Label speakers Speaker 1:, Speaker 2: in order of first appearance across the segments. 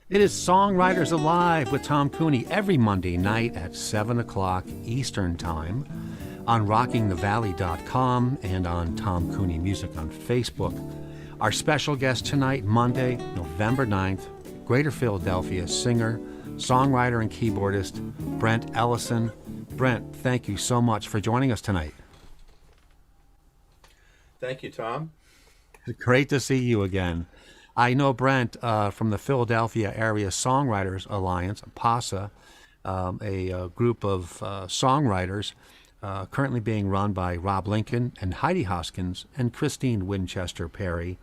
Speaker 1: It is Songwriters Alive with Tom Cooney every Monday night at 7 o'clock Eastern Time on rockingthevalley.com and on Tom Cooney Music on Facebook. Our special guest tonight, Monday, November 9th, Greater Philadelphia singer, songwriter, and keyboardist, Brent Ellison. Brent, thank you so much for joining us tonight.
Speaker 2: Thank you, Tom.
Speaker 1: Great to see you again. I know Brent from the Philadelphia Area Songwriters Alliance, PASA, a group of songwriters currently being run by Rob Lincoln and Heidi Hoskins and Christine Winchester Perry,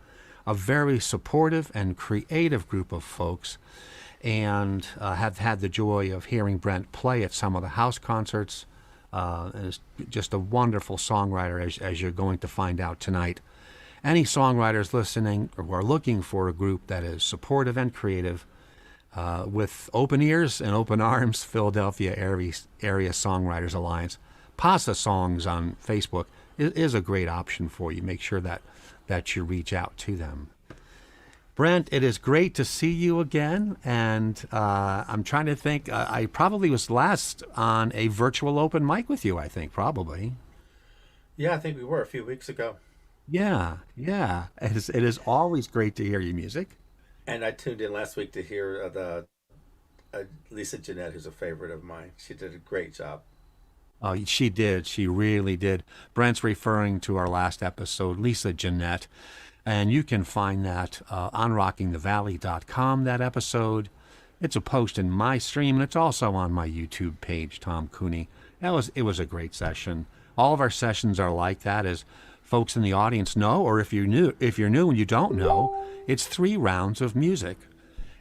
Speaker 1: a very supportive and creative group of folks, and have had the joy of hearing Brent play at some of the house concerts. And is just a wonderful songwriter, as you're going to find out tonight. Any songwriters listening or are looking for a group that is supportive and creative, with open ears and open arms, Philadelphia Area Songwriters Alliance, PASA Songs on Facebook is a great option for you. Make sure that you reach out to them. Brent, it is great to see you again, and I'm trying to think, I probably was last on a virtual open mic with you, I think, probably.
Speaker 2: Yeah, I think we were a few weeks ago.
Speaker 1: Yeah. It is always great to hear your music.
Speaker 2: And I tuned in last week to hear Lisa Jeanette, who's a favorite of mine. She did a great job.
Speaker 1: Oh, she did. She really did. Brent's referring to our last episode, Lisa Jeanette. And you can find that on rockingthevalley.com, that episode. It's a post in my stream, and it's also on my YouTube page, Tom Cooney. It was a great session. All of our sessions are like that, as folks in the audience know, or if you're new and you don't know, it's 3 rounds of music.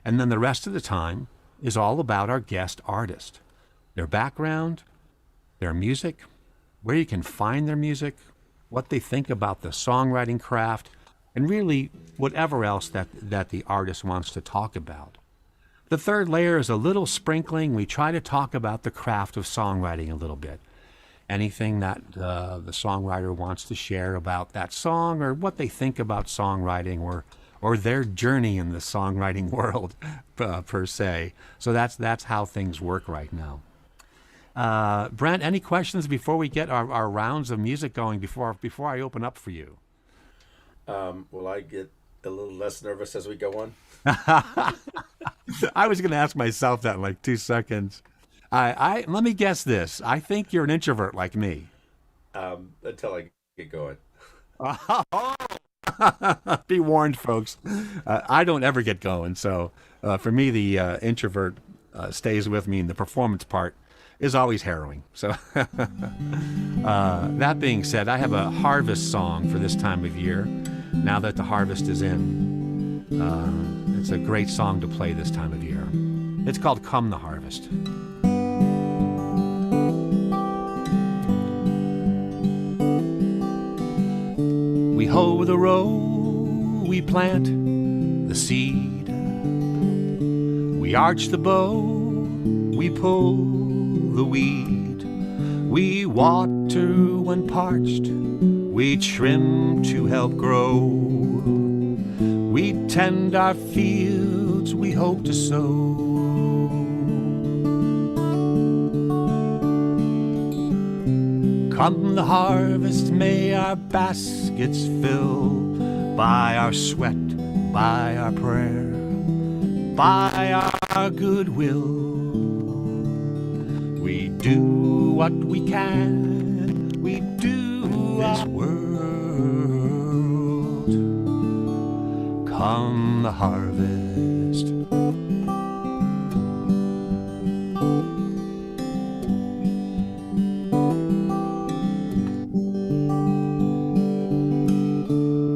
Speaker 1: And then the rest of the time is all about our guest artist, their background, their music, where you can find their music, what they think about the songwriting craft, and really whatever else that the artist wants to talk about. The third layer is a little sprinkling. We try to talk about the craft of songwriting a little bit. Anything that the songwriter wants to share about that song, or what they think about songwriting, or their journey in the songwriting world per se. So that's how things work right now. Brent, any questions before we get our rounds of music going, before I open up for you?
Speaker 2: Will I get a little less nervous as we go on?
Speaker 1: I was going to ask myself that in like 2 seconds. Let me guess this. I think you're an introvert like me.
Speaker 2: Until I get going.
Speaker 1: Be warned, folks. I don't ever get going. So for me, the introvert stays with me, and the performance part is always harrowing. So that being said, I have a harvest song for this time of year. Now that the harvest is in, it's a great song to play this time of year. It's called Come the Harvest. We hoe the row, we plant the seed. We arch the bow, we pull the weed. We water when parched, we trim to help grow. We tend our fields, we hope to sow. Come the harvest, may our baskets fill by our sweat, by our prayer, by our goodwill. We do what we can, we do this world. Come the harvest.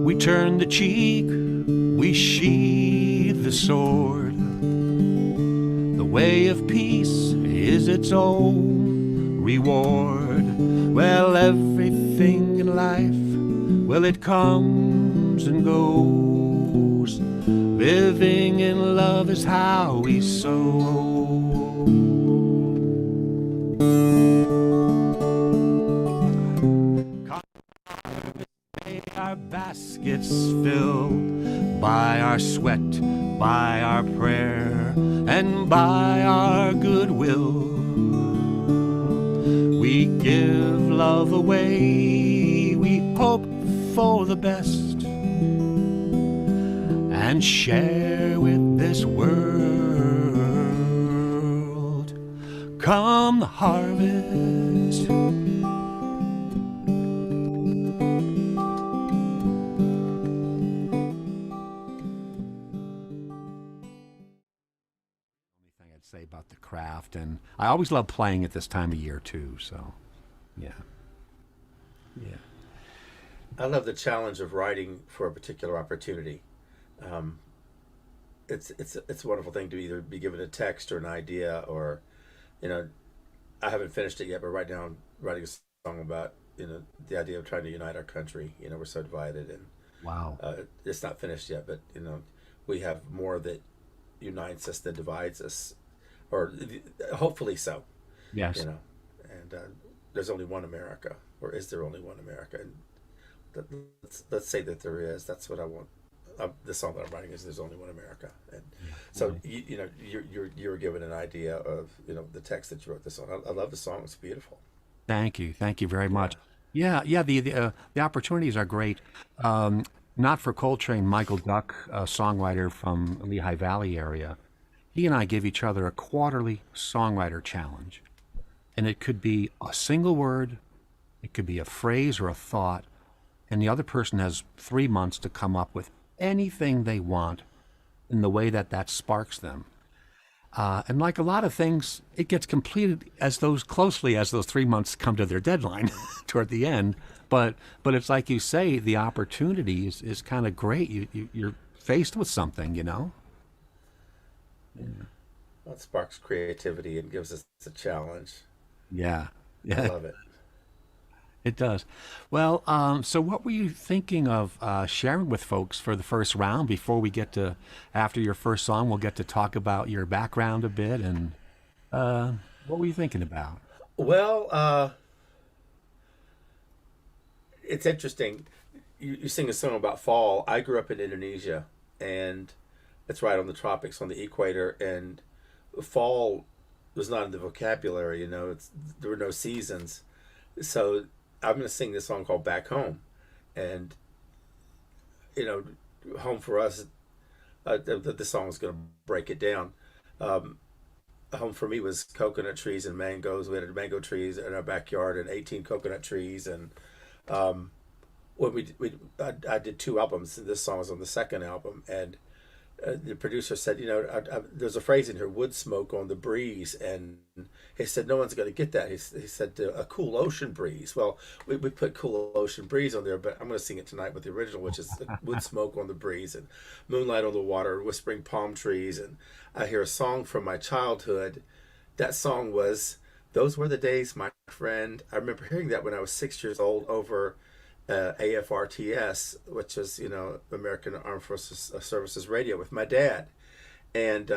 Speaker 1: We turn the cheek, we sheathe the sword. The way of peace is its own reward. Well, everything in life, well, it comes and goes. Living in love is how we sow. Our baskets fill by our sweat, by our prayer, and by our goodwill. We give love away, we hope for the best, and share with this world come the harvest. Thing I'd say about the craft, and I always love playing at this time of year too. So, yeah, yeah,
Speaker 2: I love the challenge of writing for a particular opportunity. Um, it's a wonderful thing to either be given a text or an idea, or you know, I haven't finished it yet, but right now I'm writing a song about the idea of trying to unite our country. We're so divided, and
Speaker 1: wow,
Speaker 2: it's not finished yet, but we have more that unites us than divides us, or hopefully so.
Speaker 1: yes,
Speaker 2: You know, and there's only one America, or is there only one America? And let's say that there is. That's what I want. The song that I'm writing is "There's Only One America," and so you were given an idea of the text that you wrote this song. I love the song; it's beautiful.
Speaker 1: thank you very
Speaker 2: Yeah.
Speaker 1: much. Yeah, yeah, the opportunities are great. Um, Not for Coltrane, Michael Duck, a songwriter from Lehigh Valley area. He and I give each other a quarterly songwriter challenge, and it could be a single word, it could be a phrase or a thought, and the other person has 3 months to come up with anything they want in the way that that sparks them. And like a lot of things, it gets completed as those closely as those 3 months come to their deadline toward the end. But it's like you say, the opportunity is kind of great. You're faced with something, you know.
Speaker 2: Well, it sparks creativity and gives us a challenge.
Speaker 1: Yeah,
Speaker 2: I
Speaker 1: yeah,
Speaker 2: love it.
Speaker 1: it does. Well, so what were you thinking of sharing with folks for the first round before we get to after your first song? We'll get to talk about your background a bit and uh, what were you thinking about?
Speaker 2: Well, it's interesting. You sing a song about fall. I grew up in Indonesia, and it's right on the tropics, on the equator, and fall was not in the vocabulary. There were no seasons, so I'm going to sing this song called "Back Home," and you know, home for us. The song is going to break it down. Um, Home for me was coconut trees and mangoes. We had mango trees in our backyard and 18 coconut trees, and um, when I did two albums. And this song was on the second album, and the producer said, there's a phrase in here, wood smoke on the breeze. And he said, no one's going to get that. He said, a cool ocean breeze. Well, we put cool ocean breeze on there, but I'm going to sing it tonight with the original, which is wood smoke on the breeze and moonlight on the water, whispering palm trees. And I hear a song from my childhood. That song was, those were the days, my friend. I remember hearing that when I was 6 years old over AFRTS, which is American Armed Forces Services Radio, with my dad, and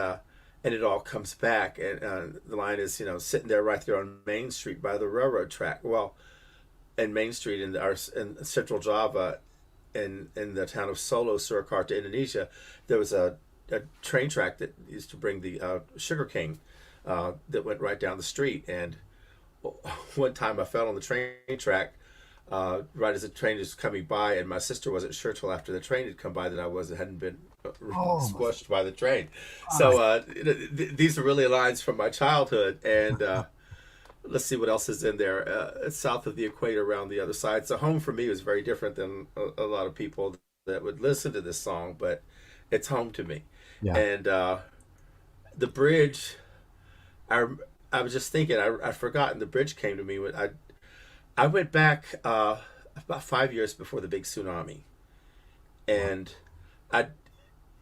Speaker 2: it all comes back, and the line is sitting there right there on Main Street by the railroad track. Well, in Main Street in Central Java, in the town of Solo, Surakarta, Indonesia, there was a train track that used to bring the sugar cane that went right down the street. And one time I fell on the train track right as the train was coming by, and my sister wasn't sure till after the train had come by that I hadn't been
Speaker 1: Oh my
Speaker 2: squashed by the train. So
Speaker 1: gosh.
Speaker 2: these are really lines from my childhood, and let's see what else is in there. It's south of the equator, around the other side. So home for me was very different than a lot of people that would listen to this song, but it's home to me.
Speaker 1: Yeah.
Speaker 2: And the bridge, I I was just thinking, I'd forgotten the bridge came to me when I went back about 5 years before the big tsunami, and I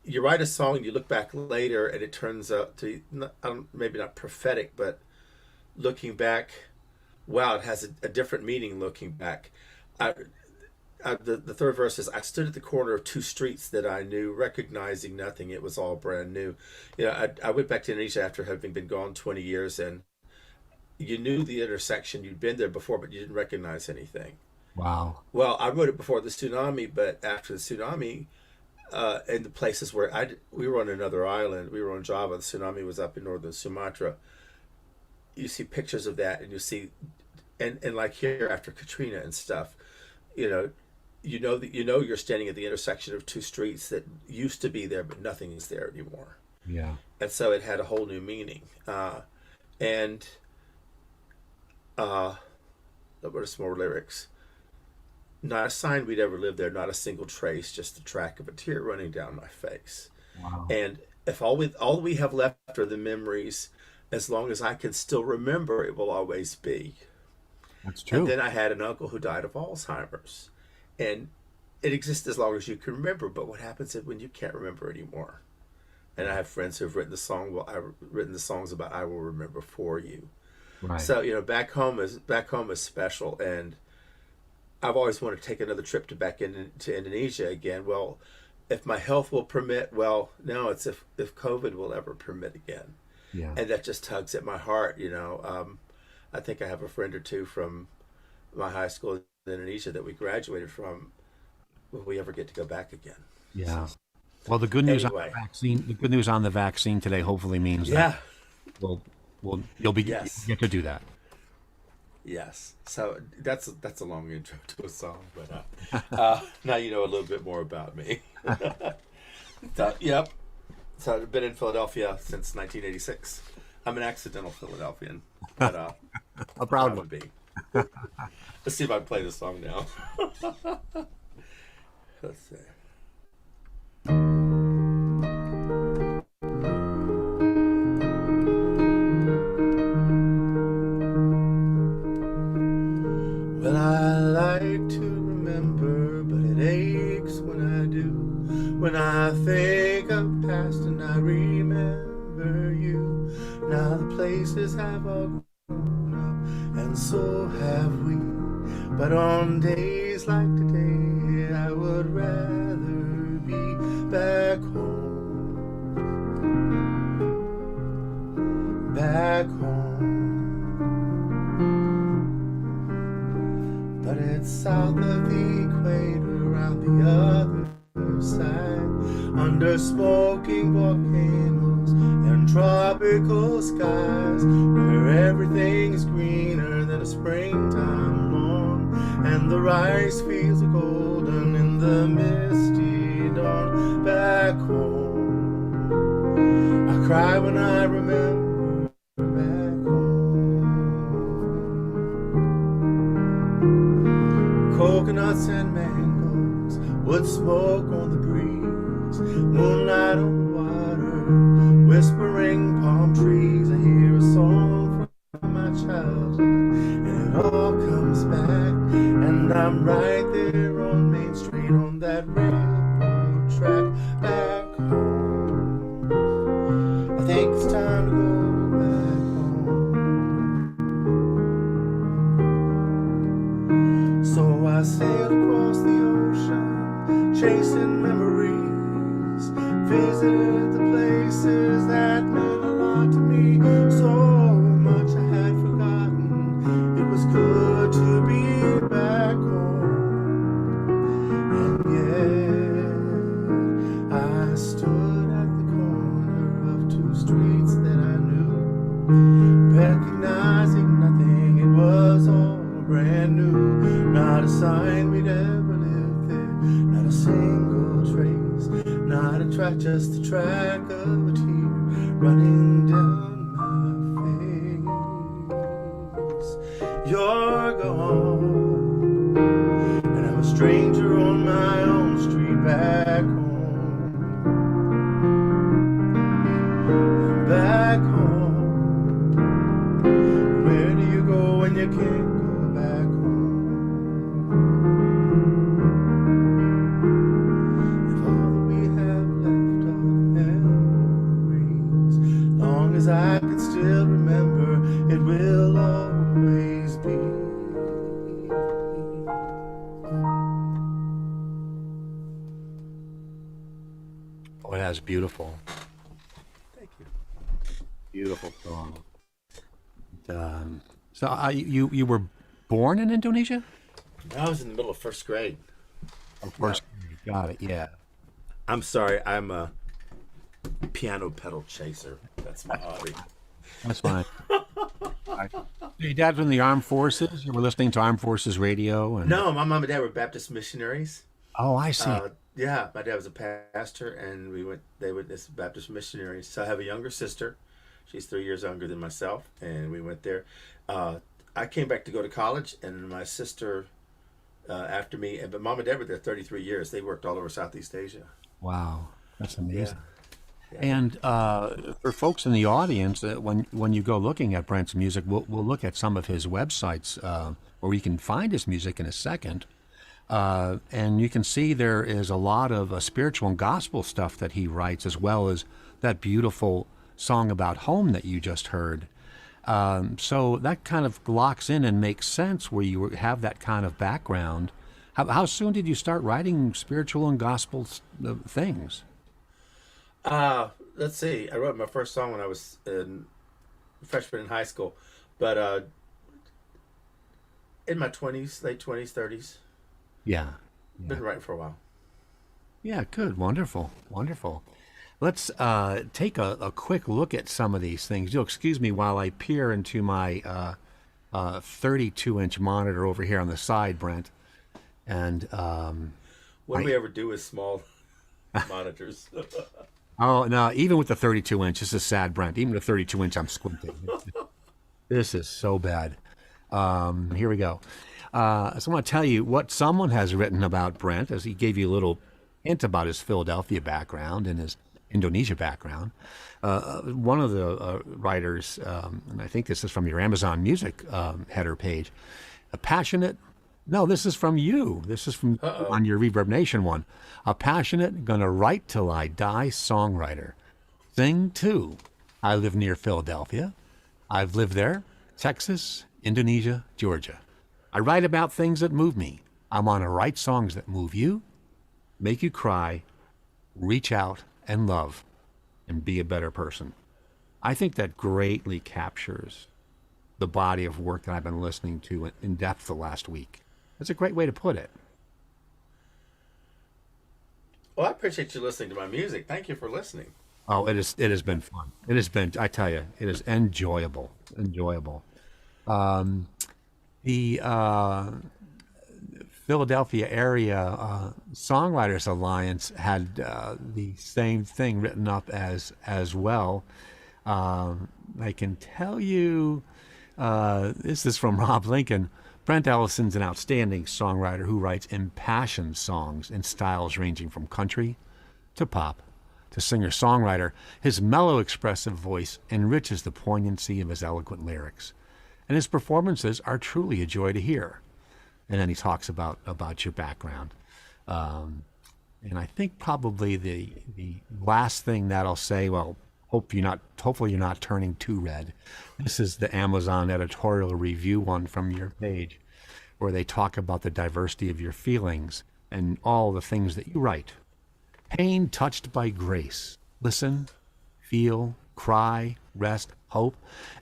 Speaker 2: you write a song and you look back later and it turns out to maybe not prophetic, but looking back, wow, it has a different meaning looking back. I, the third verse is, I stood at the corner of two streets that I knew, recognizing nothing. It was all brand new. I went back to Indonesia after having been gone 20 years, and you knew the intersection. You'd been there before, but you didn't recognize anything.
Speaker 1: Wow.
Speaker 2: Well, I wrote it before the tsunami, but after the tsunami, in the places where we were on another island. We were on Java. The tsunami was up in northern Sumatra. You see pictures of that, and you see, and like here after Katrina and stuff, you know, you're standing at the intersection of two streets that used to be there, but nothing is there anymore.
Speaker 1: Yeah.
Speaker 2: And so it had a whole new meaning. And what are some more lyrics? Not a sign we'd ever lived there, not a single trace, just the track of a tear running down my face.
Speaker 1: Wow.
Speaker 2: And if all we have left are the memories, as long as I can still remember, it will always be.
Speaker 1: That's true.
Speaker 2: And then I had an uncle who died of Alzheimer's. And it exists as long as you can remember, but what happens when you can't remember anymore? And I have friends who've written I've written the songs about "I Will Remember For You."
Speaker 1: Right.
Speaker 2: So back home is special, and I've always wanted to take another trip to Indonesia again. Well, if my health will permit, well, no, it's if COVID will ever permit again.
Speaker 1: Yeah.
Speaker 2: And that just tugs at my heart. I think I have a friend or two from my high school in Indonesia that we graduated from. Will we ever get to go back again?
Speaker 1: Yeah. Well, the good news on
Speaker 2: Anyway.
Speaker 1: the vaccine. The good news on the vaccine today hopefully means that you'll you'll get to do that.
Speaker 2: Yes. So that's a long intro to a song, but now you know a little bit more about me. Yep. So I've been in Philadelphia since 1986. I'm an accidental Philadelphian, but
Speaker 1: A proud
Speaker 2: I
Speaker 1: one.
Speaker 2: would be. Let's see if I can play the song now. Let's see. Well, I like to remember, but it aches when I do. When I think of past and I remember you. Now the places have all grown up, and so have we. But on days like today, I would rather be back home. Back home. But it's south of the equator, on the other side, under smoking volcanoes and tropical skies, where everything is greener than a springtime lawn, and the rice fields are golden in the misty dawn. Back home, I cry when I remember. Back home, coconuts and mangoes, wood smoke on the breeze, moonlight on the water, whispering palm trees. I hear a song from my childhood, and it all comes back, and I'm right there on Main Street on that railroad track. Back home, I think it's time to go back home. So I sailed across the ocean, chasing memories, visited the places that meant a lot to me. So much I had forgotten, it was good to be back home. And yet I stood at the corner of two streets that I knew, recognizing nothing, it was all brand new. Not a sign we'd ever lived there, not a single trace, not a track, just the track of a tear running down my face. You're gone, and I'm a stranger on my own street. Back home, back home. Where do you go when you can't go back home? If all that we have left are the memories, long as I can still remember, it will always be.
Speaker 1: Oh, that's beautiful.
Speaker 2: Thank you.
Speaker 1: Beautiful song. So you were born in Indonesia?
Speaker 2: I was in the middle of first grade.
Speaker 1: Of course. Got it. Yeah.
Speaker 2: I'm sorry. I'm a piano pedal chaser. That's my hobby.
Speaker 1: That's fine. I, your dad's in the armed forces. You were listening to armed forces radio, and
Speaker 2: No, my mom and dad were Baptist missionaries.
Speaker 1: oh, I see.
Speaker 2: Yeah, my dad was a pastor, and we went. They were this Baptist missionaries. So I have a younger sister. She's 3 years younger than myself, and we went there. I came back to go to college, and my sister after me. But mom and dad were there 33 years. They worked all over Southeast Asia.
Speaker 1: Wow, that's
Speaker 2: Yeah,
Speaker 1: amazing.
Speaker 2: yeah.
Speaker 1: And for folks in the audience, when you go looking at Brent's music, we'll look at some of his websites where you can find his music in a second. And you can see there is a lot of spiritual and gospel stuff that he writes, as well as that beautiful song about home that you just heard. So that kind of locks in and makes sense where you have that kind of background. How soon did you start writing spiritual and gospel things?
Speaker 2: Let's see. I wrote my first song when I was a freshman in high school, but in my 20s, late 20s, 30s.
Speaker 1: Yeah. Yeah.
Speaker 2: Been writing for a while.
Speaker 1: Yeah, good. Wonderful. Wonderful. Let's take a quick look at some of these things. You'll excuse me while I peer into my 32-inch monitor over here on the side, Brent. And
Speaker 2: What do
Speaker 1: I
Speaker 2: we ever do with small monitors?
Speaker 1: oh no, even with the 32-inch, this is sad, Brent. Even the 32-inch, I'm squinting. This is so bad. Here we go. So I want to tell you what someone has written about Brent, as he gave you a little hint about his Philadelphia background and his Indonesia background. One of the writers, and I think this is from your Amazon Music header page, a passionate. No, this is from you. This is from
Speaker 2: Uh-oh.
Speaker 1: on your Reverb Nation one. A passionate, gonna write till I die songwriter. Thing two. I live near Philadelphia. I've lived there, Texas, Indonesia, Georgia. I write about things that move me. I want to write songs that move you, make you cry, reach out and love, and be a better person. I think that greatly captures the body of work that I've been listening to in depth the last week. That's a great way to put it.
Speaker 2: Well, I appreciate you listening to my music. Thank you for listening.
Speaker 1: Oh, it has been fun. It has been, I tell you, it is enjoyable. Enjoyable. The Philadelphia area Songwriters Alliance had the same thing written up as well. I can tell you, this is from Rob Lincoln. Brent Ellison's an outstanding songwriter who writes impassioned songs in styles ranging from country to pop to singer-songwriter. His mellow, expressive voice enriches the poignancy of his eloquent lyrics, and his performances are truly a joy to hear. And then he talks about your background. And I think probably the last thing that I'll say, well, hopefully you're not turning too red. This is the Amazon editorial review one from your page, where they talk about the diversity of your feelings and all the things that you write. Pain touched by grace. Listen, feel, cry, rest, hope.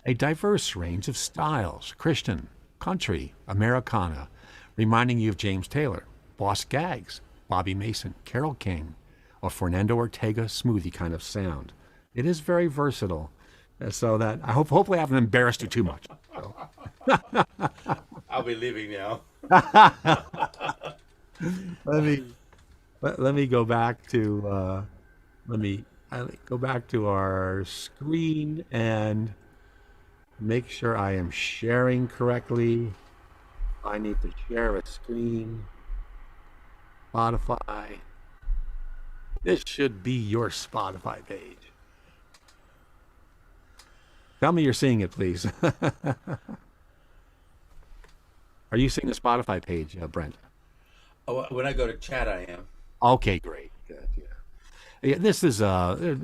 Speaker 1: A diverse range of styles. Christian, country, Americana, reminding you of James Taylor, Boss Gags, Bobby Mason, Carole King, or Fernando Ortega smoothie kind of sound. It is very versatile, so that hopefully I haven't embarrassed you too much. So.
Speaker 2: I'll be leaving now.
Speaker 1: Let me go back to go back to our screen and make sure I am sharing correctly. I need to share a screen. Spotify. This should be your Spotify page. Tell me you're seeing it, please. Are you seeing the Spotify page, Brent?
Speaker 2: Oh, when I go to chat, I am.
Speaker 1: Okay, great. Good, yeah. Yeah, this is a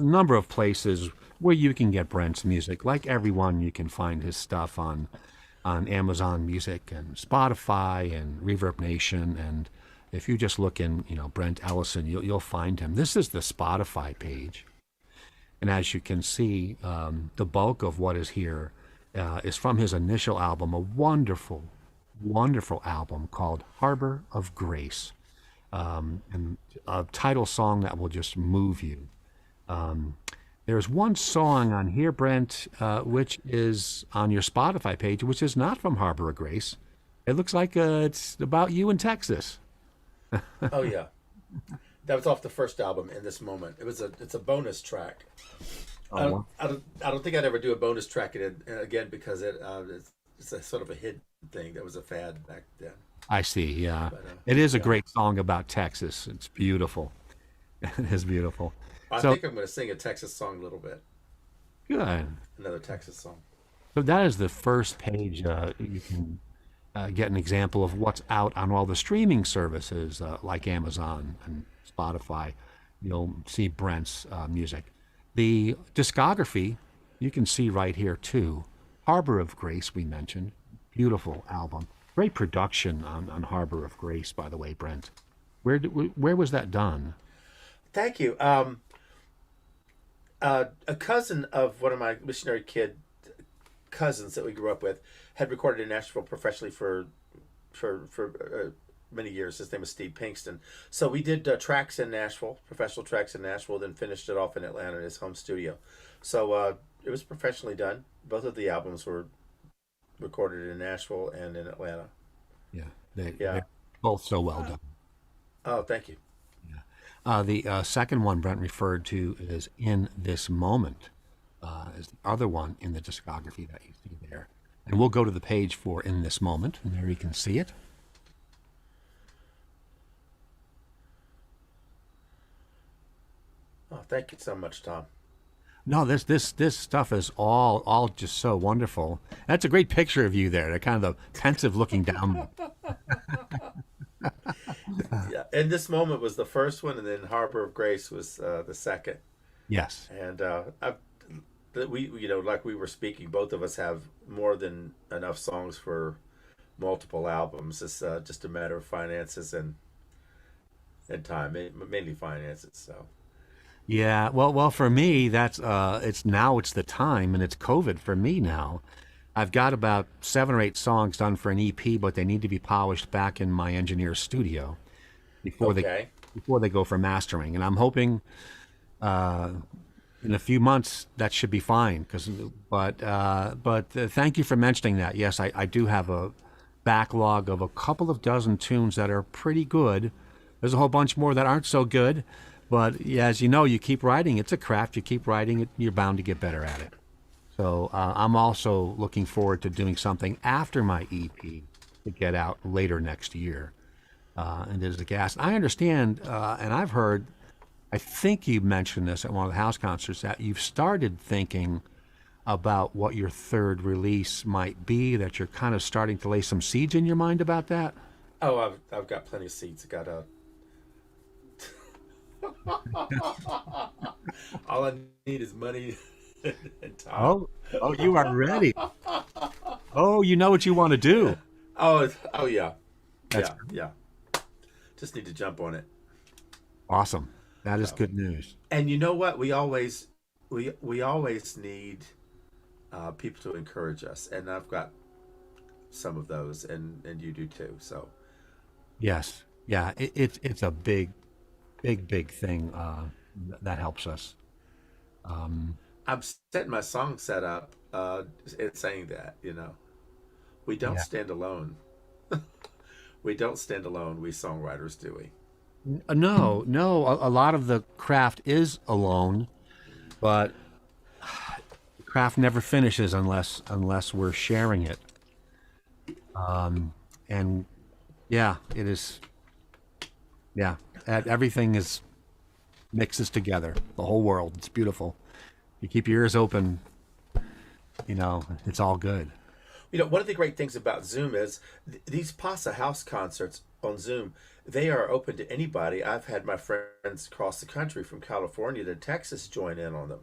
Speaker 1: number of places where you can get Brent's music. Like everyone, you can find his stuff on Amazon Music and Spotify and Reverb Nation. And if you just look in, Brent Ellison, you'll find him. This is the Spotify page. And as you can see, the bulk of what is here is from his initial album, a wonderful, wonderful album called Harbor of Grace. and a title song that will just move you. Um, there's one song on here, Brent, which is on your Spotify page, which is not from Harbor of Grace. It looks like it's about you in Texas.
Speaker 2: Oh yeah, that was off the first album. In this moment, it's a bonus track.
Speaker 1: Oh, wow.
Speaker 2: I don't think I'd ever do a bonus track again because it's a sort of a hidden thing that was a fad back then.
Speaker 1: I see. Yeah,
Speaker 2: But
Speaker 1: it is a
Speaker 2: yeah,
Speaker 1: great song about Texas. It's beautiful. It is beautiful.
Speaker 2: I
Speaker 1: So
Speaker 2: think I'm going to sing a Texas song a little bit.
Speaker 1: good.
Speaker 2: Another Texas song.
Speaker 1: So that is the first page. You can get an example of what's out on all the streaming services like Amazon and Spotify. You'll see Brent's music. The discography you can see right here too. Harbor of Grace, we mentioned. Beautiful album. Great production on Harbor of Grace, by the way, Brent. Where was that done?
Speaker 2: Thank you. A cousin of one of my missionary kid cousins that we grew up with had recorded in Nashville professionally for many years. His name was Steve Pinkston. So we did tracks in Nashville, professional tracks in Nashville, then finished it off in Atlanta in his home studio. So it was professionally done. Both of the albums were recorded in Nashville and in Atlanta.
Speaker 1: Yeah,
Speaker 2: Yeah.
Speaker 1: they're both so well done.
Speaker 2: Oh, thank you.
Speaker 1: The second one Brent referred to is In This Moment, is the other one in the discography that you see there. And we'll go to the page for In This Moment, and there you can see it.
Speaker 2: Oh, thank you so much, Tom.
Speaker 1: No, this stuff is all just so wonderful. That's a great picture of you there. That kind of the pensive looking down.
Speaker 2: Yeah, and this moment was the first one, and then Harbor of Grace was the second.
Speaker 1: Yes.
Speaker 2: And we, like we were speaking, both of us have more than enough songs for multiple albums. It's just a matter of finances and time, mainly finances. So
Speaker 1: Yeah. Well, for me, that's it's the time, and it's COVID for me now. I've got about 7 or 8 songs done for an EP, but they need to be polished back in my engineer's studio before they
Speaker 2: okay,
Speaker 1: before they go for mastering. And I'm hoping uh, in a few months that should be fine. But thank you for mentioning that. Yes, I do have a backlog of a couple of dozen tunes that are pretty good. There's a whole bunch more that aren't so good. But yeah, as you know, you keep writing. It's a craft. You keep writing it. You're bound to get better at it. So I'm also looking forward to doing something after my EP to get out later next year. And there's the gas. I understand, and I've heard, I think you mentioned this at one of the house concerts, that you've started thinking about what your third release might be, that you're kind of starting to lay some seeds in your mind about that.
Speaker 2: oh, I've got plenty of seats. I got all I need is money and time.
Speaker 1: Oh, oh, you are ready. Oh, you know what you want to do.
Speaker 2: Oh yeah,
Speaker 1: That's
Speaker 2: yeah. Just need to jump on it.
Speaker 1: awesome. That is
Speaker 2: So,
Speaker 1: good news.
Speaker 2: and you know what? We always need people to encourage us, and I've got some of those, and you do too. So
Speaker 1: Yes. Yeah, it's a big thing that helps us. Um,
Speaker 2: I'm setting my song set up. It's saying that we don't
Speaker 1: yeah.
Speaker 2: stand alone. We don't stand alone. We songwriters do we?
Speaker 1: No, no. A lot of the craft is alone, but the craft never finishes unless we're sharing it. And yeah, it is. Yeah, everything is mixes together. The whole world. It's beautiful. You keep your ears open. It's all good.
Speaker 2: One of the great things about Zoom is these Pasa House concerts on Zoom. They are open to anybody. I've had my friends across the country from California to Texas join in on them,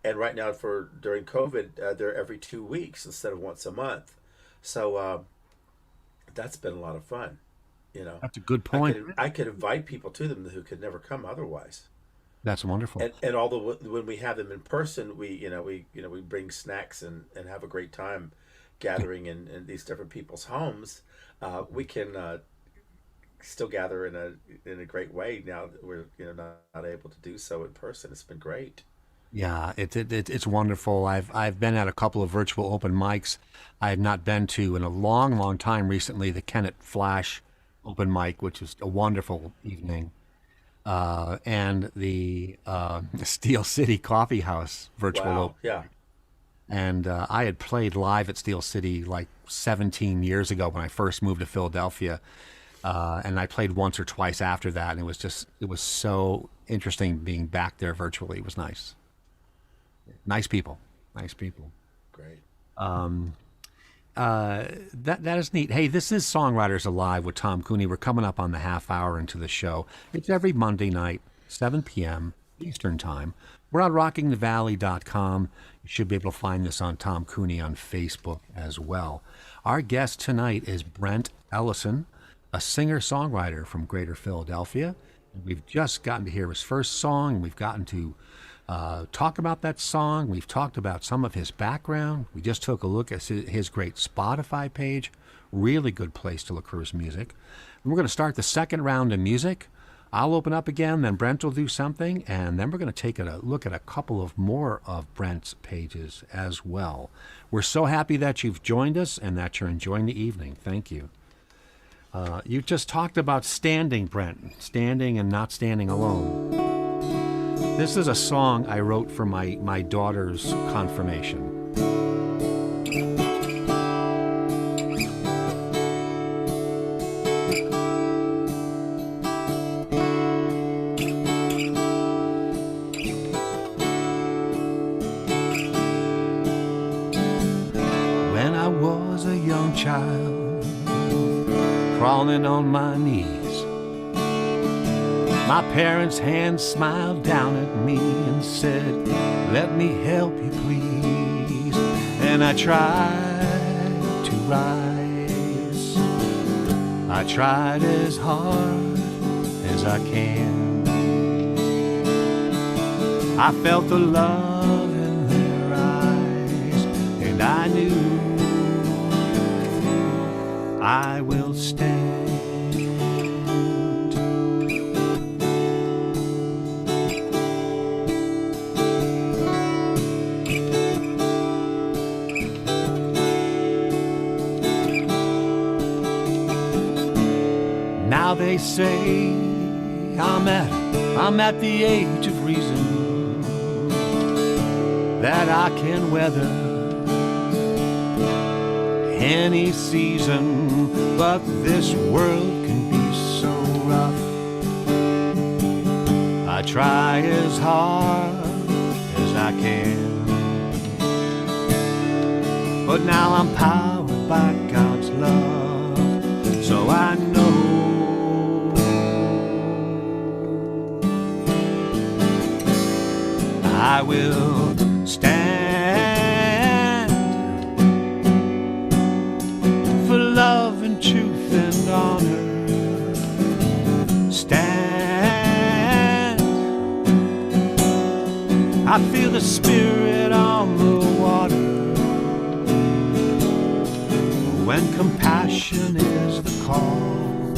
Speaker 2: and right now for during COVID, they're every 2 weeks instead of once a month. So that's been a lot of fun. You know,
Speaker 1: That's a good
Speaker 2: I
Speaker 1: point.
Speaker 2: could I could invite people to them who could never come otherwise.
Speaker 1: That's wonderful.
Speaker 2: And although when we have them in person, we bring snacks and have a great time gathering in these different people's homes. We can still gather in a great way now that we're not able to do so in person. It's been great.
Speaker 1: Yeah, it's wonderful. I've been at a couple of virtual open mics I had not been to in a long, long time recently. The Kennett Flash open mic, which was a wonderful evening, and the Steel City Coffee House virtual
Speaker 2: Wow.
Speaker 1: open.
Speaker 2: Yeah.
Speaker 1: And I had played live at Steel City like 17 years ago when I first moved to Philadelphia. And I played once or twice after that. And it was so interesting being back there virtually. It was nice. Nice people. Nice people.
Speaker 2: Great.
Speaker 1: That is neat. Hey, this is Songwriters Alive with Tom Cooney. We're coming up on the half hour into the show. It's every Monday night, 7 p.m. Eastern Time. We're on rockingthevalley.com. You should be able to find this on Tom Cooney on Facebook as well. Our guest tonight is Brent Ellison, a singer-songwriter from Greater Philadelphia. We've just gotten to hear his first song. We've gotten to talk about that song. We've talked about some of his background. We just took a look at his great Spotify page. Really good place to look for his music. And we're going to start the second round of music. I'll open up again, then Brent will do something, and then we're going to take a look at a couple of more of Brent's pages as well. We're so happy that you've joined us and that you're enjoying the evening. Thank you. You just talked about standing, Brent, standing and not standing alone. This is a song I wrote for my daughter's confirmation. When I was a young child, crawling on my knees, my parents' hand smiled down at me and said, "Let me help you, please." And I tried to rise. I tried as hard as I can. I felt the love in their eyes, and I knew I will stand. Now they say I'm at the age of reason, that I can weather any season, but this world can be so rough. I try as hard as I can, but now I'm powered by God's love, so I know I will stand for love and truth and honor. Stand. I feel the Spirit on the water. When compassion is the call,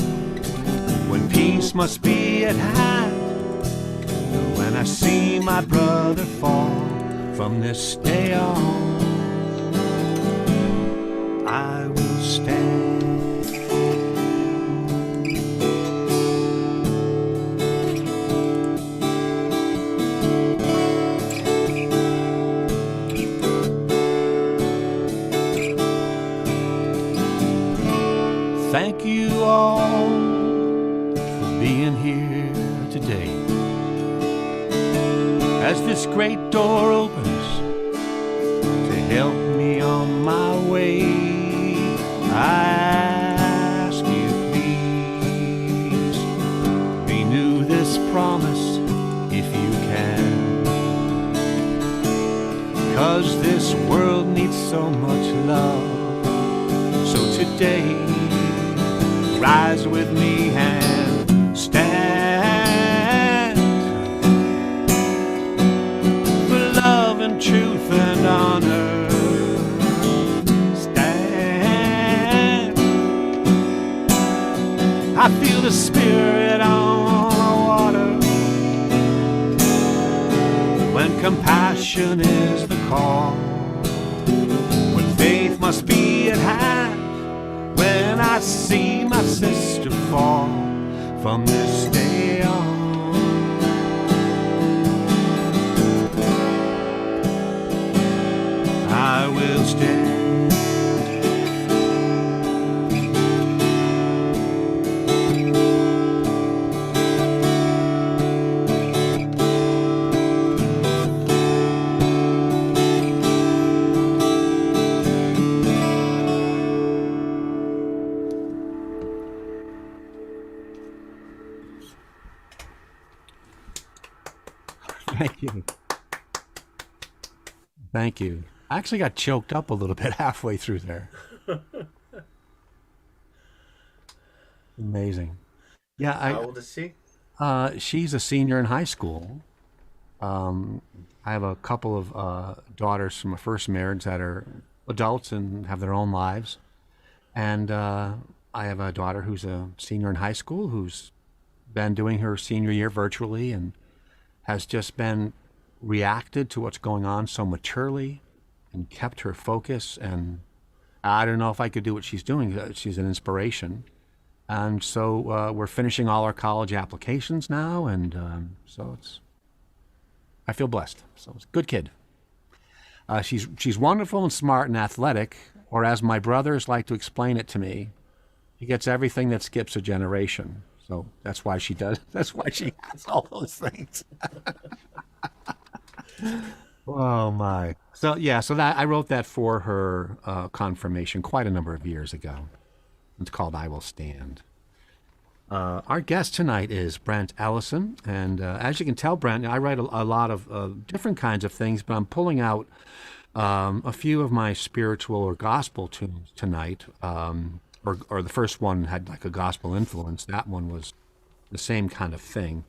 Speaker 1: when peace must be at hand, when I see my brother fall, from this day on, I will stand. Thank you all for being here today. As this great door opens to help me on my way, I ask you please renew this promise if you can, 'cause this world needs so much love. So today, rise with me and stand for love and truth and honor. Stand. I feel the Spirit on the water. When compassion is the call, when faith must be at hand, when I see my sister fall from this day on. I will stand. Thank you. Thank you. I actually got choked up a little bit halfway through there. Amazing.
Speaker 2: How
Speaker 1: Yeah,
Speaker 2: old is she?
Speaker 1: she's a senior in high school. I have a couple of daughters from my first marriage that are adults and have their own lives. And I have a daughter who's a senior in high school who's been doing her senior year virtually and has just been reacted to what's going on so maturely and kept her focus. And I don't know if I could do what she's doing. She's an inspiration. And so we're finishing all our college applications now. And so I feel blessed. So it's a good kid. She's wonderful and smart and athletic, or as my brothers like to explain it to me, he gets everything that skips a generation. So that's why she does. That's why she has all those things. Oh my. So yeah. So that I wrote that for her confirmation quite a number of years ago. It's called "I Will Stand." Our guest tonight is Brent Ellison, and as you can tell, Brent, I write a lot of different kinds of things, but I'm pulling out a few of my spiritual or gospel tunes tonight. Or the first one had like a gospel influence. That one was the same kind of thing.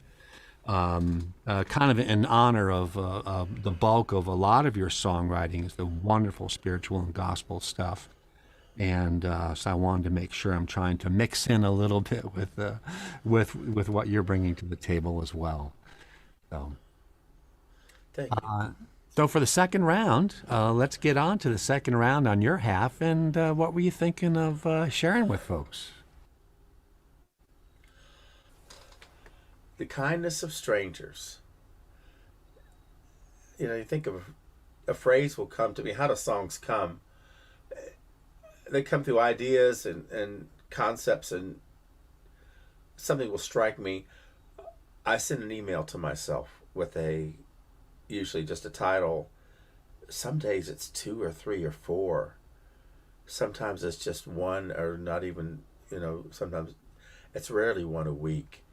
Speaker 1: Kind of in honor of the bulk of a lot of your songwriting is the wonderful spiritual and gospel stuff. And so I wanted to make sure I'm trying to mix in a little bit with what you're bringing to the table as well. So,
Speaker 2: Thank you.
Speaker 1: so for the second round, let's get on to the second round on your half. And what were you thinking of sharing with folks?
Speaker 2: The kindness of strangers. You know, you think of a phrase will come to me. How do songs come? They come through ideas and concepts, and something will strike me. I send an email to myself with usually just a title. Some days it's 2 or 3 or 4. Sometimes it's just one, or not even, sometimes it's rarely one a week.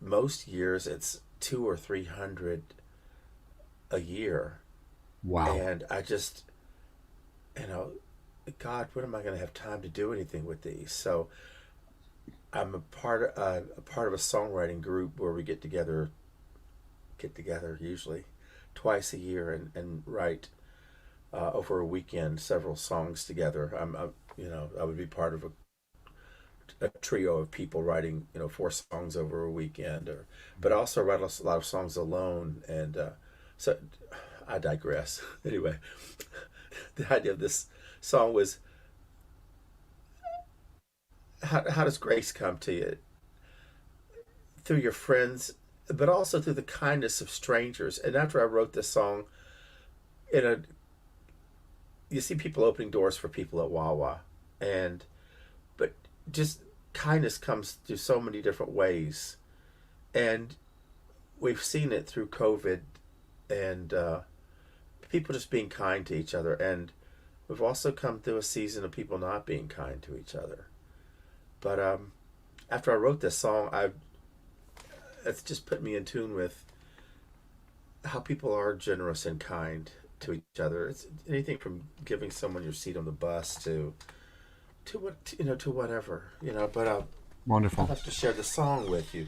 Speaker 2: Most years it's 200 or 300 a year.
Speaker 1: Wow.
Speaker 2: And I just, God, when am I going to have time to do anything with these? So I'm a part of a songwriting group where we get together usually twice a year and write over a weekend several songs together. I would be part of a trio of people writing 4 songs over a weekend, but I also write a lot of songs alone. And so I digress. Anyway, the idea of this song was, how does grace come to you? Through your friends, but also through the kindness of strangers. And after I wrote this song, you see people opening doors for people at Wawa, but just kindness comes through so many different ways, and we've seen it through COVID, and people just being kind to each other. And we've also come through a season of people not being kind to each other. But after I wrote this song, it's just put me in tune with how people are generous and kind to each other. It's anything from giving someone your seat on the bus to whatever. But
Speaker 1: Wonderful.
Speaker 2: I'll have to share the song with you.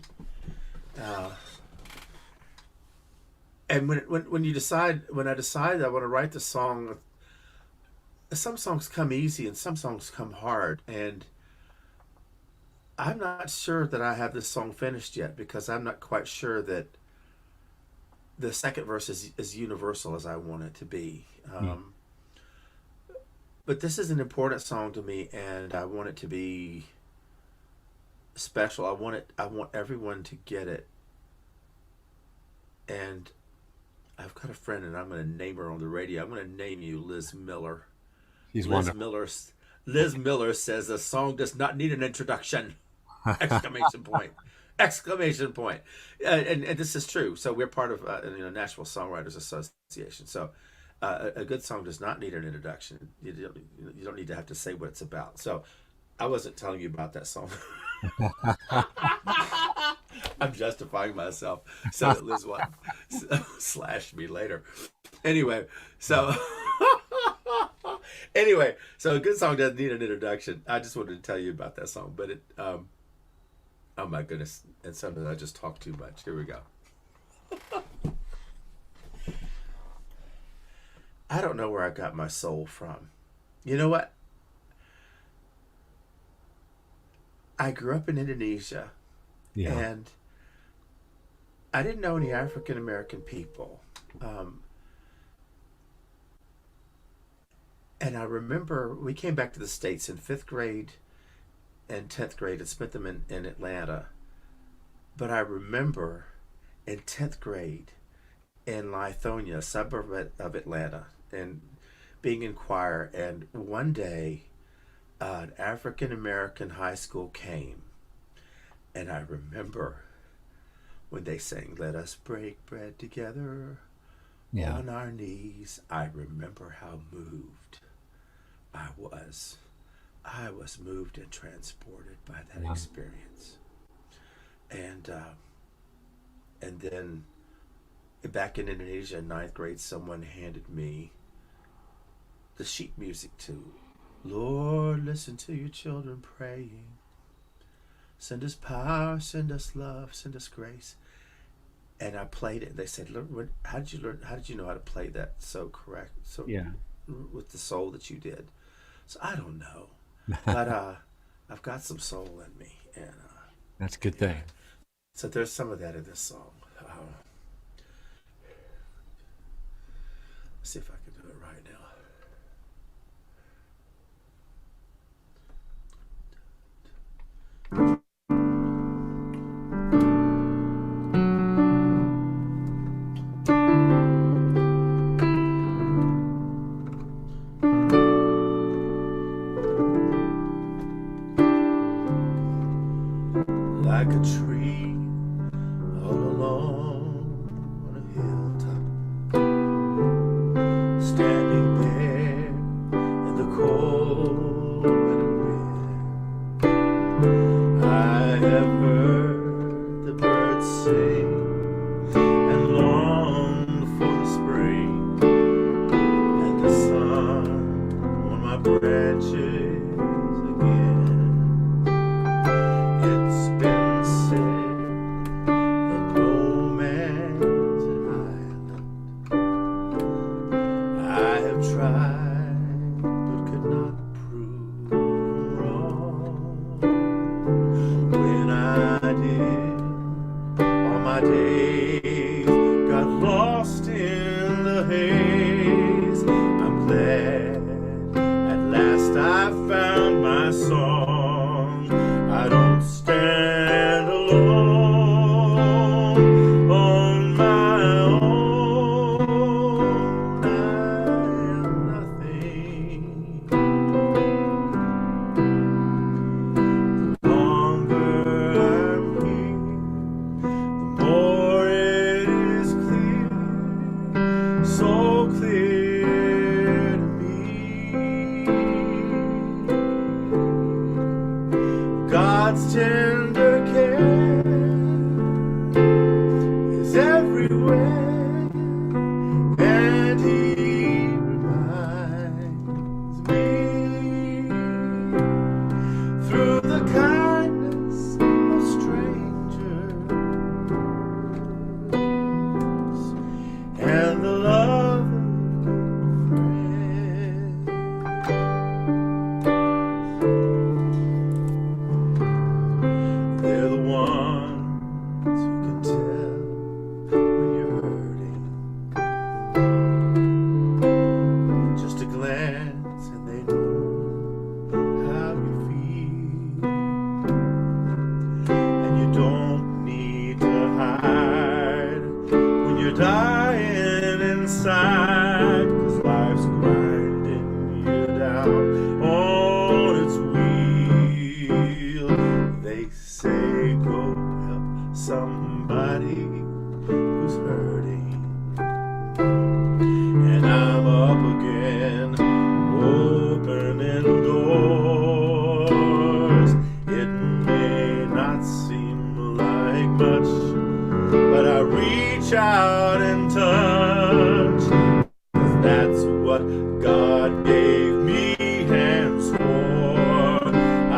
Speaker 2: And when I decided I want to write the song, some songs come easy and some songs come hard, and I'm not sure that I have this song finished yet because I'm not quite sure that the second verse is as universal as I want it to be.
Speaker 1: Yeah.
Speaker 2: But this is an important song to me, and I want it to be special. I want it. I want everyone to get it. And I've got a friend, and I'm going to name her on the radio. I'm going to name you Liz Miller.
Speaker 1: He's
Speaker 2: Liz
Speaker 1: wonderful.
Speaker 2: Miller. Liz Miller says the song does not need an introduction! Exclamation point! Exclamation point! And this is true. So we're part of Nashville Songwriters Association. So a good song does not need an introduction. You don't need to have to say what it's about. So I wasn't telling you about that song. I'm justifying myself so that Liz won't slash me later. Anyway, so so a good song doesn't need an introduction. I just wanted to tell you about that song, but oh my goodness, and sometimes I just talk too much. Here we go. I don't know where I got my soul from. You know what? I grew up in Indonesia,
Speaker 1: Yeah.
Speaker 2: and I didn't know any African American people. And I remember we came back to the States in 5th grade and 10th grade and spent them in Atlanta. But I remember in 10th grade in Lithonia, a suburb of Atlanta, and being in choir. And one day, an African American high school came. And I remember when they sang, "Let us break bread together
Speaker 1: Yeah.
Speaker 2: on our knees." I remember how moved I was. I was moved and transported by that
Speaker 1: Yeah.
Speaker 2: experience. And then back in Indonesia in 9th grade, someone handed me the sheet music to "Lord, listen to your children praying. Send us power, send us love, send us grace." And I played it. They said, "How did you learn? How did you know how to play that so correct, so
Speaker 1: Yeah.
Speaker 2: with the soul that you did?" So I don't know, but I've got some soul in me, and
Speaker 1: That's a good thing.
Speaker 2: so there's some of that in this song. See if I can do it right now. Like a tree all alone on a hilltop, standing there in the cold winter wind. I have heard the birds sing and longed for the spring and the sun on my branches again. It's been said that no man's an island. I have tried, but could not prove wrong. When I did, all my days got lost in the haze. I'm glad at last I found my song. I don't stand alone on my own. I am nothing. The longer I'm here, the more it is clear, so clear to me. God's tender care is everywhere, and He reminds me through the kindness of strangers and the love of friends.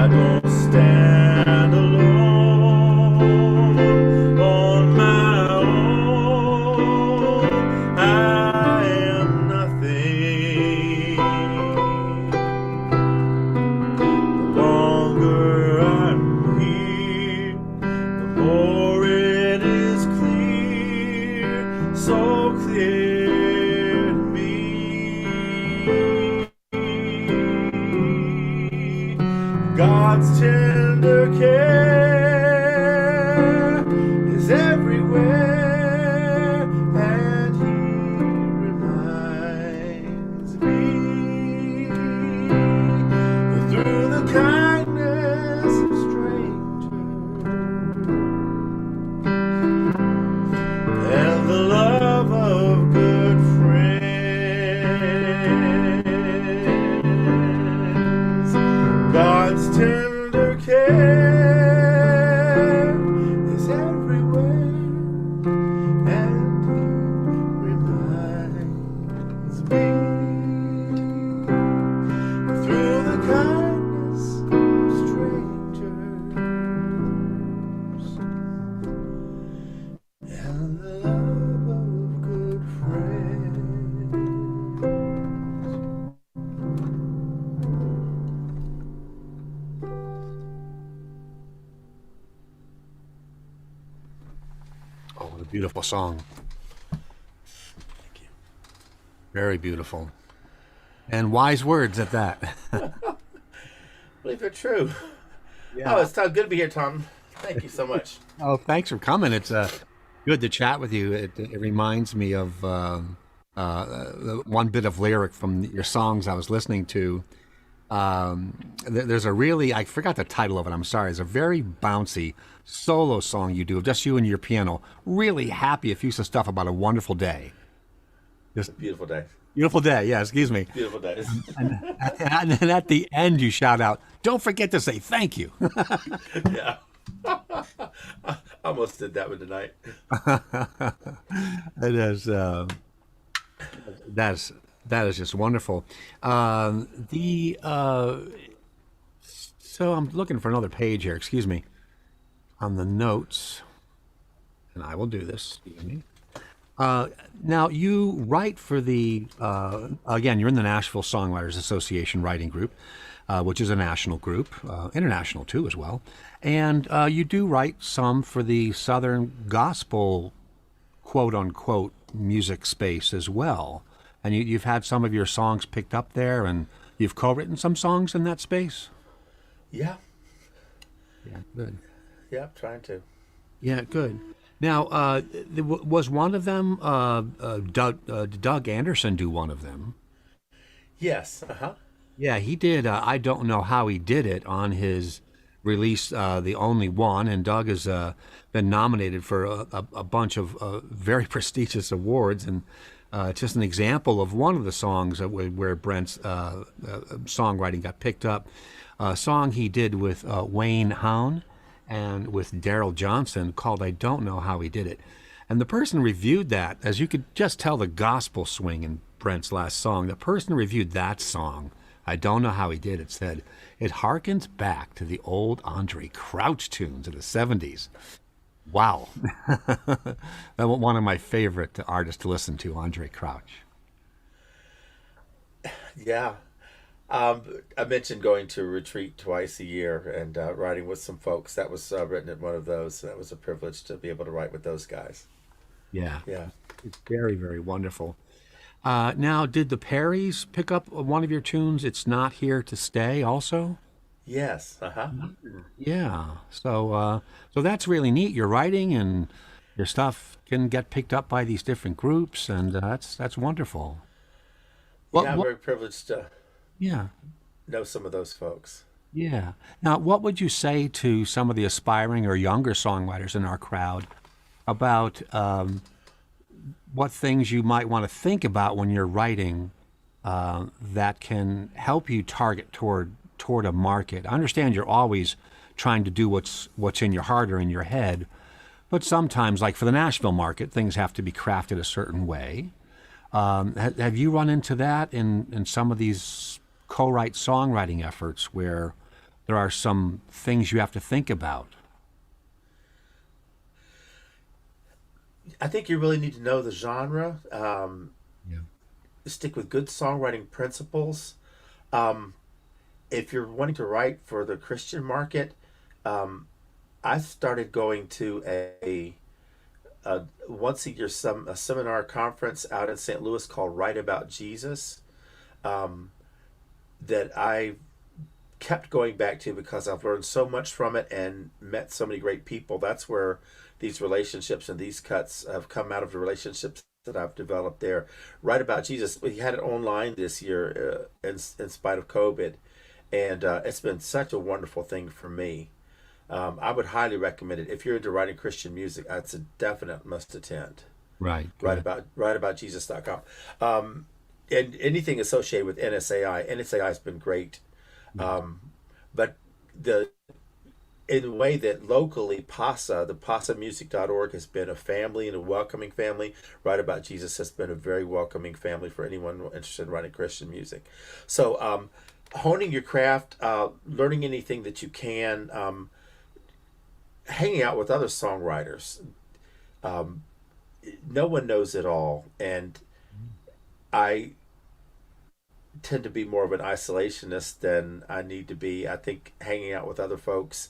Speaker 2: I don't stand alone on my own. I am nothing. The longer I'm here, the more it is clear, so clear to me. God's tender care is everywhere, and He reminds me that through the kindness of strangers and the love of good friends, God's tender care is everywhere, and He reminds me through the kindness of strangers and the love of good friends.
Speaker 1: Oh, what a beautiful song.
Speaker 2: Thank you.
Speaker 1: Very beautiful. And wise words at that.
Speaker 2: I believe they're true.
Speaker 1: Yeah.
Speaker 2: Oh, it's good to be here, Tom. Thank you so much.
Speaker 1: Oh, thanks for coming. It's good to chat with you. It reminds me of one bit of lyric from your songs I was listening to. There's a really, I forgot the title of it, I'm sorry. It's a very bouncy solo song you do of just you and your piano. Really happy, effusive stuff about a wonderful day. Just
Speaker 2: Beautiful day.
Speaker 1: beautiful day, yeah, excuse me.
Speaker 2: Beautiful day.
Speaker 1: And then at the end you shout out, don't forget to say thank you.
Speaker 2: Yeah. I almost did that one tonight.
Speaker 1: It is, that is just wonderful. So I'm looking for another page here, excuse me, on the notes, and I will do this. Excuse me. Now you write for the again. You're in the Nashville Songwriters Association writing group, which is a national group, international too as well, and you do write some for the Southern gospel, quote unquote, music space as well. And you've had some of your songs picked up there, and you've co-written some songs in that space.
Speaker 2: Yeah.
Speaker 1: Yeah, good.
Speaker 2: Yeah, I'm trying to.
Speaker 1: Yeah, good. Now, was one of them Doug Anderson do one of them?
Speaker 2: Yes. Uh-huh.
Speaker 1: Yeah, he did. I don't know how he did it on his release, The Only One, and Doug has been nominated for a bunch of very prestigious awards, and just an example of one of the songs where Brent's songwriting got picked up. A song he did with Wayne Hown and with Daryl Johnson called I Don't Know How He Did It. And the person reviewed that, as you could just tell the gospel swing in Brent's last song, the person reviewed that song, I Don't Know How He Did It, said, it harkens back to the old Andre Crouch tunes of the 70s. Wow. One of my favorite artists to listen to, Andre Crouch.
Speaker 2: Yeah. I mentioned going to a retreat twice a year and writing with some folks. That was written at one of those. That was a privilege to be able to write with those guys.
Speaker 1: Yeah.
Speaker 2: Yeah.
Speaker 1: It's very, very wonderful. Now, did the Perrys pick up one of your tunes, It's Not Here to Stay, also?
Speaker 2: Yes. Uh-huh.
Speaker 1: Yeah. So that's really neat. Your writing and your stuff can get picked up by these different groups, and that's wonderful.
Speaker 2: Yeah, I'm very privileged to
Speaker 1: Yeah.
Speaker 2: know some of those folks.
Speaker 1: Yeah. Now, what would you say to some of the aspiring or younger songwriters in our crowd about what things you might want to think about when you're writing that can help you target toward a market? I understand you're always trying to do what's in your heart or in your head, but sometimes, like for the Nashville market, things have to be crafted a certain way. Have you run into that in some of these co-write songwriting efforts where there are some things you have to think about.
Speaker 2: I think you really need to know the genre.
Speaker 1: Yeah.
Speaker 2: Stick with good songwriting principles. Um, if you're wanting to write for the Christian market, um, I started going to a once a year a seminar conference out in St. Louis called Write About Jesus, um, that I kept going back to because I've learned so much from it and met so many great people. That's where these relationships and these cuts have come out of the relationships that I've developed there. Write About Jesus. We had it online this year in spite of COVID, and it's been such a wonderful thing for me. I would highly recommend it. If you're into writing Christian music, it's a definite must attend.
Speaker 1: Right. Good.
Speaker 2: Writeaboutjesus.com. And anything associated with NSAI has been great. Um, but the in a way that locally the pasamusic.org has been a family and a welcoming family. Write About Jesus has been a very welcoming family for anyone interested in writing Christian music. So honing your craft, learning anything that you can, hanging out with other songwriters. Um, no one knows it all, and I tend to be more of an isolationist than I need to be. I think hanging out with other folks,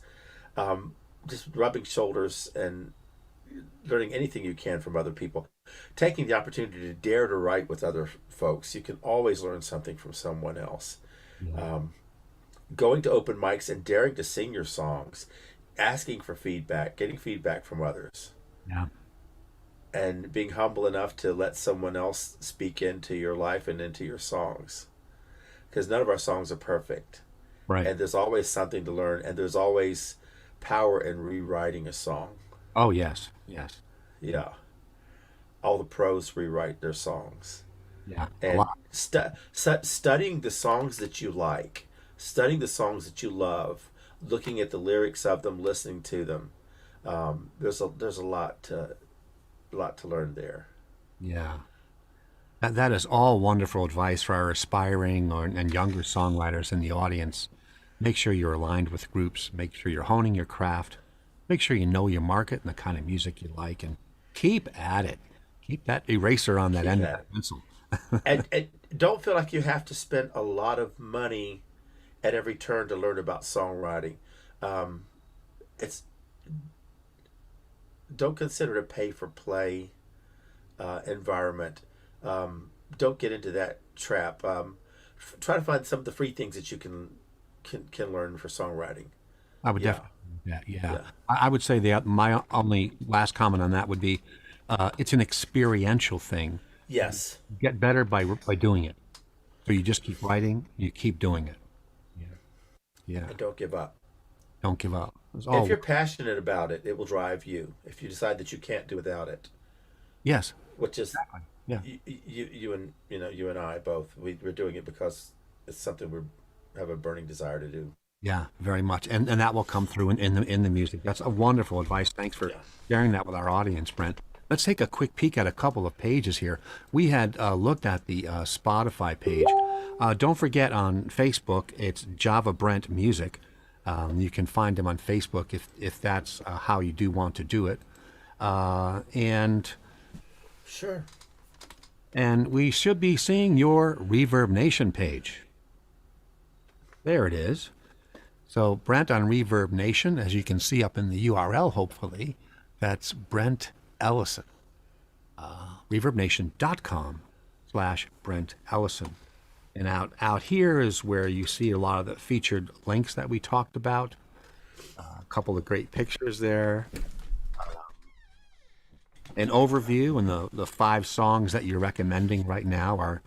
Speaker 2: just rubbing shoulders and learning anything you can from other people, taking the opportunity to dare to write with other folks. You can always learn something from someone else.
Speaker 1: Yeah.
Speaker 2: Going to open mics and daring to sing your songs, asking for feedback, getting feedback from others,
Speaker 1: Yeah.
Speaker 2: and being humble enough to let someone else speak into your life and into your songs. Because none of our songs are perfect.
Speaker 1: Right.
Speaker 2: And there's always something to learn, and there's always power in rewriting a song.
Speaker 1: Oh, yes. Yes.
Speaker 2: Yeah. All the pros rewrite their songs.
Speaker 1: Yeah. A
Speaker 2: And
Speaker 1: lot.
Speaker 2: studying the songs that you like, studying the songs that you love, looking at the lyrics of them, listening to them. There's a lot to learn there.
Speaker 1: Yeah. That is all wonderful advice for our aspiring and younger songwriters in the audience. Make sure you're aligned with groups. Make sure you're honing your craft. Make sure you know your market and the kind of music you like, and keep at it. Keep that eraser on that
Speaker 2: Keep
Speaker 1: end of
Speaker 2: at
Speaker 1: that
Speaker 2: it.
Speaker 1: pencil.
Speaker 2: And don't feel like you have to spend a lot of money at every turn to learn about songwriting. Um, it's Don't consider it a pay for play environment. Don't get into that trap. Try to find some of the free things that you can learn for songwriting.
Speaker 1: I would
Speaker 2: Yeah,
Speaker 1: definitely do that. Yeah.
Speaker 2: yeah,
Speaker 1: I would say that my only last comment on that would be it's an experiential thing.
Speaker 2: yes,
Speaker 1: You get better by doing it. So you just keep writing, you keep doing it. Yeah. Yeah.
Speaker 2: and don't give up.
Speaker 1: Don't give up. It's
Speaker 2: If
Speaker 1: all,
Speaker 2: you're passionate about it, it will drive you. If you decide that you can't do without it,
Speaker 1: yes.
Speaker 2: which is
Speaker 1: Yeah.
Speaker 2: you and I both, we're doing it because it's something we have a burning desire to do.
Speaker 1: Yeah, very much. And that will come through in the music. That's a wonderful advice. Thanks for
Speaker 2: Yeah.
Speaker 1: sharing that with our audience, Brent. Let's take a quick peek at a couple of pages here. We had looked at the Spotify page. Don't forget on Facebook, it's Java Brent Music. You can find him on Facebook if that's how you do want to do it. And
Speaker 2: Sure.
Speaker 1: we should be seeing your Reverb Nation page. There it is. So Brent on Reverb Nation, as you can see up in the URL, hopefully, that's Brent Ellison. ReverbNation.com/Brent Ellison. And out here is where you see a lot of the featured links that we talked about. A couple of great pictures there. An overview, and the 5 songs that you're recommending right now are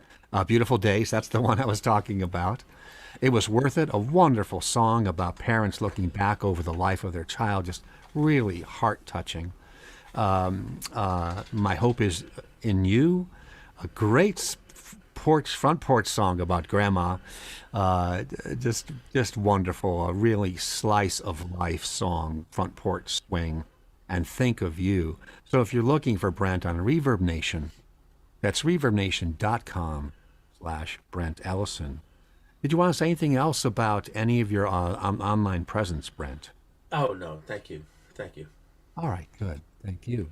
Speaker 1: Beautiful Days. That's the one I was talking about. It Was Worth It, a wonderful song about parents looking back over the life of their child, just really heart-touching. My Hope Is in You, a great front porch song about grandma, just wonderful, a really slice of life song, front porch swing, and Think of You. So if you're looking for Brent on Reverb Nation, that's reverbnation.com/Brent Ellison. Did you want to say anything else about any of your online presence, Brent?
Speaker 2: Oh no, thank you, thank you.
Speaker 1: All right, good. Thank you.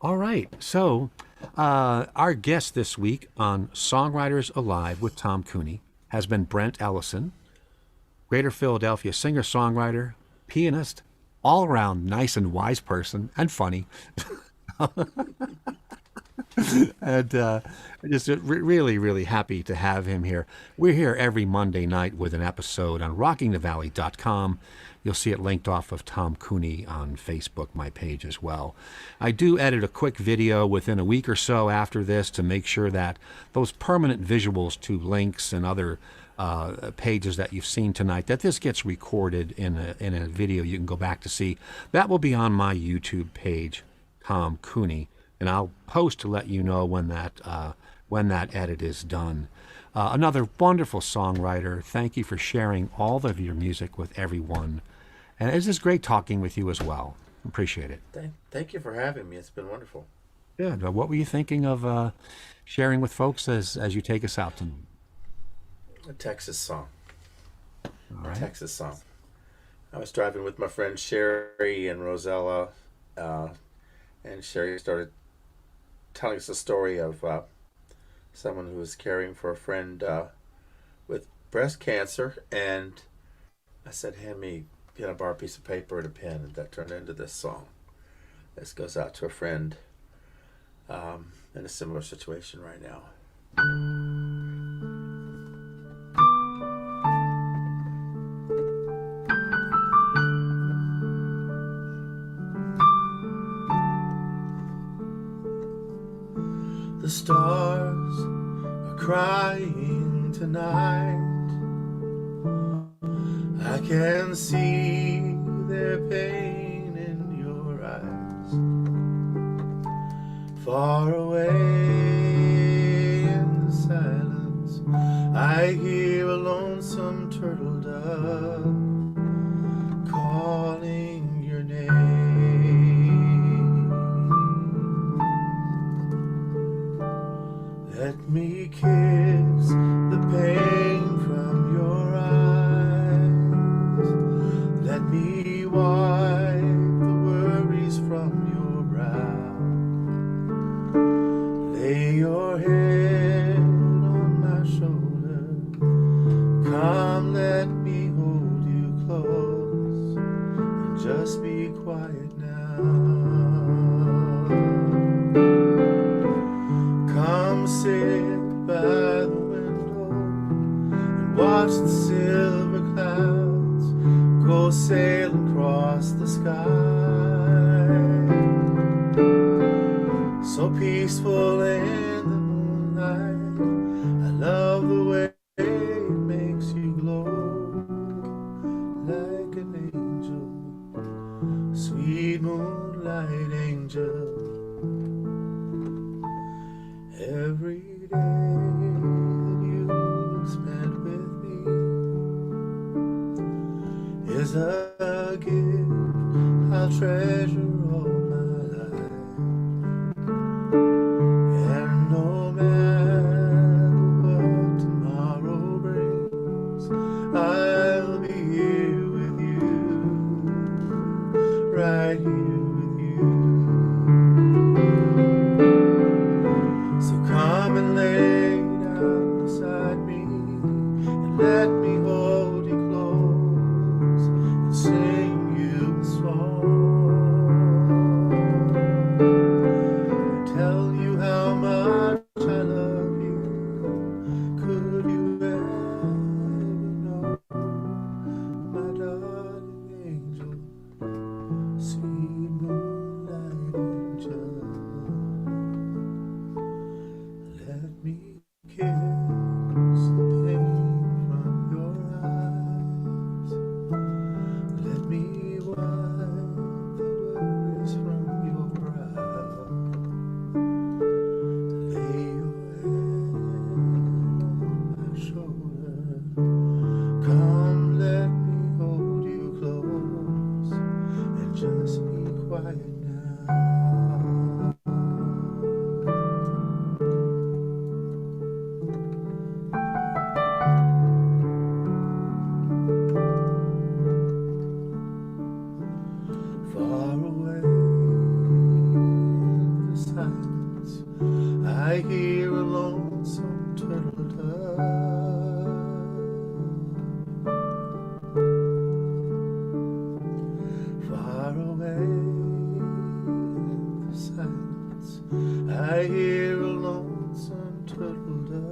Speaker 1: All right. So, our guest this week on Songwriters Alive with Tom Cooney has been Brent Ellison, Greater Philadelphia singer songwriter, pianist, all around nice and wise person, and funny. And just really, really happy to have him here. We're here every Monday night with an episode on rockingthevalley.com. You'll see it linked off of Tom Cooney on Facebook, my page as well. I do edit a quick video within a week or so after this to make sure that those permanent visuals to links and other pages that you've seen tonight, that this gets recorded in a video you can go back to see. That will be on my YouTube page, Tom Cooney, and I'll post to let you know when that edit is done. Another wonderful songwriter. Thank you for sharing all of your music with everyone. And it's just great talking with you as well. Appreciate it.
Speaker 2: Thank you for having me. It's been wonderful.
Speaker 1: Good. What were you thinking of sharing with folks as you take us out tonight?
Speaker 2: A Texas song.
Speaker 1: All right.
Speaker 2: Texas song. I was driving with my friend Sherry and Rosella, and Sherry started telling us a story of someone who was caring for a friend with breast cancer, and I said, hand me a bar, piece of paper, and a pen, and that turned into this song. This goes out to a friend in a similar situation right now. The stars are crying tonight. I can see their pain in your eyes. Far away in the silence, I hear a lonesome turtle dove calling your name. Let me kiss the pain from your eyes. Let me wipe the worries from your brow. Lay your head on my shoulder. Come, let me hold you close and just be quiet now. Come sit by the window and watch the silver clouds go sailing across the sky. So peaceful in the moonlight, I love the way it makes you glow like an angel, sweet moonlight angel. Every day that you spent with me is a gift I'll treasure all my life. And no matter what tomorrow brings, I'll be here with you, right here with you. So come and lay down beside me and let me hold you close and sing you a song and tell you how much I love you. Could you ever know, my darling angel, sweet moonlight angel? Let me kiss the pain from your eyes. Let me wipe the worries from your brow. Lay your head on my shoulder. Come, let me hold you close and just be quiet now. I hear a lonesome turtle dove. Far away in the silence, I hear a lonesome turtle dove.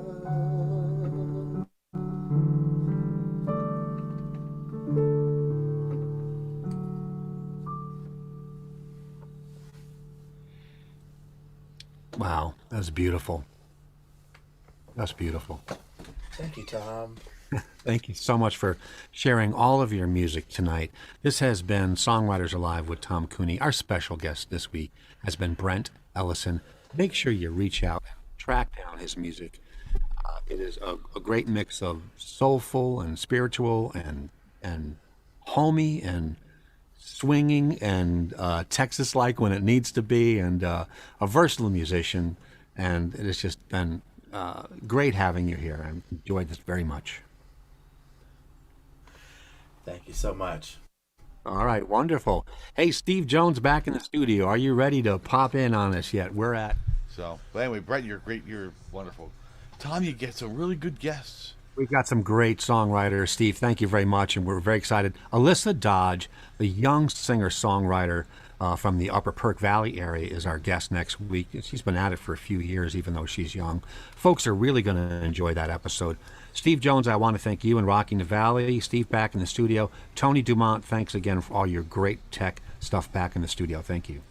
Speaker 1: Wow, that's beautiful. That's beautiful.
Speaker 2: Thank you, Tom.
Speaker 1: Thank you so much for sharing all of your music tonight. This has been Songwriters Alive with Tom Cooney. Our special guest this week has been Brent Ellison. Make sure you reach out and track down his music. It is a great mix of soulful and spiritual and homey and swinging and Texas-like when it needs to be, and a versatile musician. And it has just been great having you here. I've enjoyed this very much.
Speaker 2: Thank you so much.
Speaker 1: All right, wonderful. Hey, Steve Jones back in the studio. Are you ready to pop in on us yet? We're at...
Speaker 3: So, but anyway, Brent, you're great. You're wonderful. Tom, you get some really good guests.
Speaker 1: We've got some great songwriters, Steve. Thank you very much, and we're very excited. Alyssa Dodge, the young singer-songwriter from the Upper Perk Valley area, is our guest next week. She's been at it for a few years, even though she's young. Folks are really going to enjoy that episode. Steve Jones, I want to thank you and Rocking the Valley. Steve back in the studio. Tony Dumont, thanks again for all your great tech stuff back in the studio. Thank you.